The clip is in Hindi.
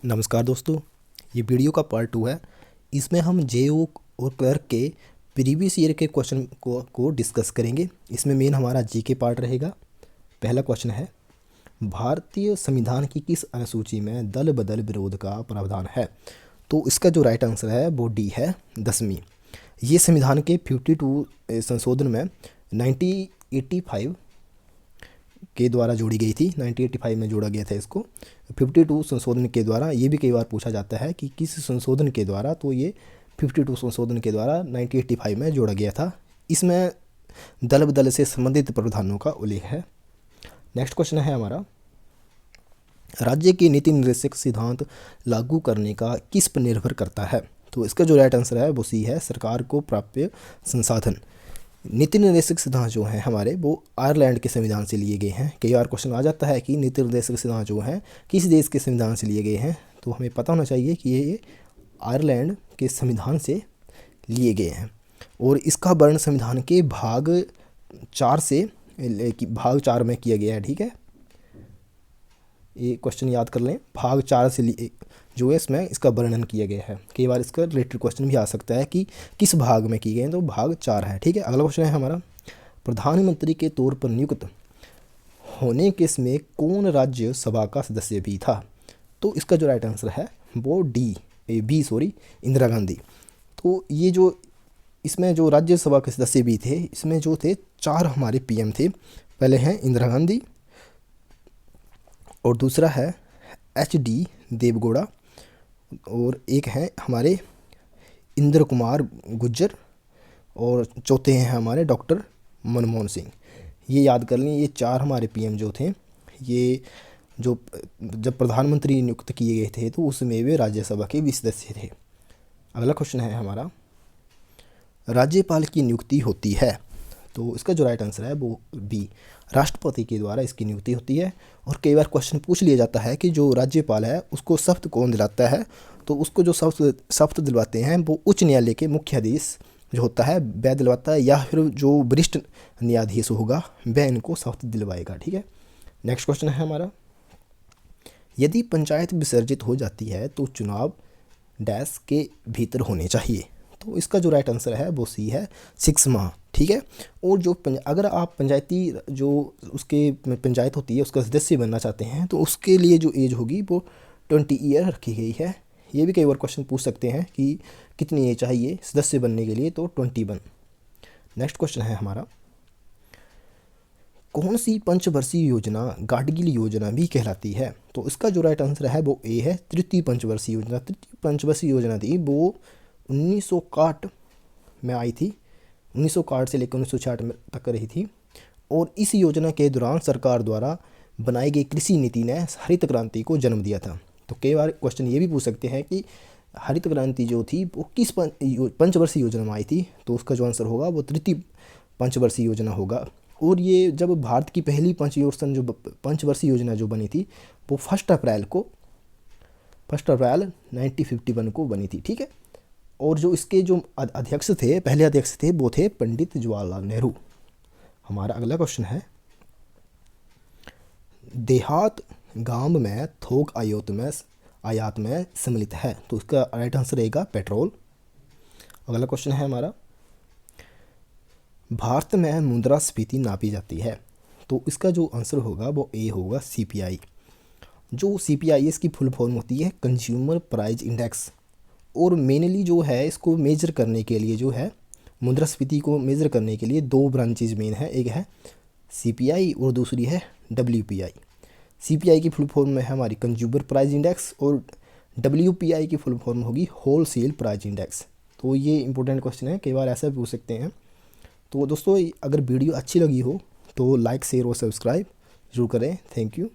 नमस्कार दोस्तों, ये वीडियो का पार्ट 2 है। इसमें हम जेओ और क्लर्क के प्रीवियस ईयर के क्वेश्चन को डिस्कस करेंगे। इसमें मेन हमारा जीके पार्ट रहेगा। पहला क्वेश्चन है, भारतीय संविधान की किस अनुसूची में दल बदल विरोध का प्रावधान है? तो इसका जो राइट आंसर है वो डी है, 10वीं। ये संविधान के 52 संशोधन में 1985 के द्वारा जोड़ी गई थी। 1985 में जोड़ा गया था इसको 52 संशोधन के द्वारा। ये भी कई बार पूछा जाता है कि किस संशोधन के द्वारा, तो ये 52 संशोधन के द्वारा 1985 में जोड़ा गया था। इसमें दल बदल से संबंधित प्रावधानों का उल्लेख है। नेक्स्ट क्वेश्चन है हमारा, राज्य के नीति निर्देशक सिद्धांत लागू करने का किस पर निर्भर करता है? तो इसका जो राइट आंसर है वो सी है, सरकार को प्राप्य संसाधन। नीति निर्देशक सिद्धांत जो हैं हमारे वो आयरलैंड के संविधान से लिए गए हैं। कई बार क्वेश्चन आ जाता है कि नीति निर्देशक सिद्धांत जो हैं किस देश के संविधान से लिए गए हैं, तो हमें पता होना चाहिए कि ये आयरलैंड के संविधान से लिए गए हैं। और इसका वर्णन संविधान के भाग 4 में किया गया है। ठीक है, ये क्वेश्चन याद कर लें, भाग 4 से जो है इसमें इसका वर्णन किया गया है। कई बार इसका रिलेटेड क्वेश्चन भी आ सकता है कि किस भाग में किए गए हैं, तो भाग 4 है। ठीक है, अगला क्वेश्चन है हमारा, प्रधानमंत्री के तौर पर नियुक्त होने के समय कौन राज्यसभा का सदस्य भी था? तो इसका जो राइट आंसर है वो इंदिरा गांधी। तो ये जो इसमें जो राज्यसभा के सदस्य भी थे, इसमें जो थे 4 हमारे पीएम थे। पहले हैं इंदिरा गांधी, और दूसरा है HD देवगौड़ा, और एक हैं हमारे इंद्र कुमार गुज्जर, और चौथे हैं हमारे डॉक्टर मनमोहन सिंह। ये याद कर लें, ये 4 हमारे पीएम जो थे, ये जो जब प्रधानमंत्री नियुक्त किए गए थे तो उसमें वे राज्यसभा के भी सदस्य थे। अगला क्वेश्चन है हमारा, राज्यपाल की नियुक्ति होती है? तो इसका जो राइट आंसर है वो बी, राष्ट्रपति के द्वारा इसकी नियुक्ति होती है। और कई बार क्वेश्चन पूछ लिया जाता है कि जो राज्यपाल है उसको शपथ कौन दिलाता है? तो उसको जो शपथ दिलवाते हैं वो उच्च न्यायालय के मुख्याधीश जो होता है वह दिलवाता है, या फिर जो वरिष्ठ न्यायाधीश होगा वह इनको शपथ दिलवाएगा। ठीक है, नेक्स्ट क्वेश्चन है हमारा, यदि पंचायत विसर्जित हो जाती है तो चुनाव डैश के भीतर होने चाहिए? तो इसका जो राइट आंसर है वो सी है, 6 माह। ठीक है, और जो अगर आप पंचायती जो उसके पंचायत होती है उसका सदस्य बनना चाहते हैं तो उसके लिए जो एज होगी वो 20 ईयर रखी गई है। ये भी कई बार क्वेश्चन पूछ सकते हैं कि कितनी एज चाहिए सदस्य बनने के लिए, तो 21। नेक्स्ट क्वेश्चन है हमारा, कौन सी पंचवर्षीय योजना गाडगिल योजना भी कहलाती है? तो इसका जो राइट आंसर है वो ए है, तृतीय पंचवर्षीय योजना। तृतीय पंचवर्षीय योजना थी वो 1961 में आई थी, 1961 से लेकर 1966 तक रही थी। और इस योजना के दौरान सरकार द्वारा बनाई गई कृषि नीति ने हरित क्रांति को जन्म दिया था। तो कई बार क्वेश्चन ये भी पूछ सकते हैं कि हरित क्रांति जो थी वो किस पंचवर्षीय योजना में आई थी? तो उसका जो आंसर होगा वो तृतीय पंचवर्षीय योजना होगा। और ये जब भारत की पहली पंचवर्षीय योजना जो बनी थी वो 1 अप्रैल 1951 को बनी थी। ठीक है, और जो इसके जो अध्यक्ष थे, पहले अध्यक्ष थे वो थे पंडित जवाहरलाल नेहरू। हमारा अगला क्वेश्चन है, देहात गांव में थोक आयात में सम्मिलित है? तो इसका राइट आंसर रहेगा पेट्रोल। अगला क्वेश्चन है हमारा, भारत में मुद्रास्फीति नापी जाती है? तो इसका जो आंसर होगा वो ए होगा, CPI। जो CPI इसकी फुल फॉर्म होती है कंज्यूमर प्राइस इंडेक्स। और मेनली जो है इसको मेजर करने के लिए जो है मुद्रास्फीति को मेजर करने के लिए 2 ब्रांचेज मेन है, एक है CPI और दूसरी है WPI। CPI की फुल फॉर्म में है हमारी कंज्यूमर प्राइस इंडेक्स, और WPI की फुल फॉर्म होगी होल सेल प्राइस इंडेक्स। तो ये इंपॉर्टेंट क्वेश्चन है, कई बार ऐसा भी पूछ सकते हैं। तो दोस्तों, अगर वीडियो अच्छी लगी हो तो लाइक, शेयर और सब्सक्राइब जरूर करें। Thank you.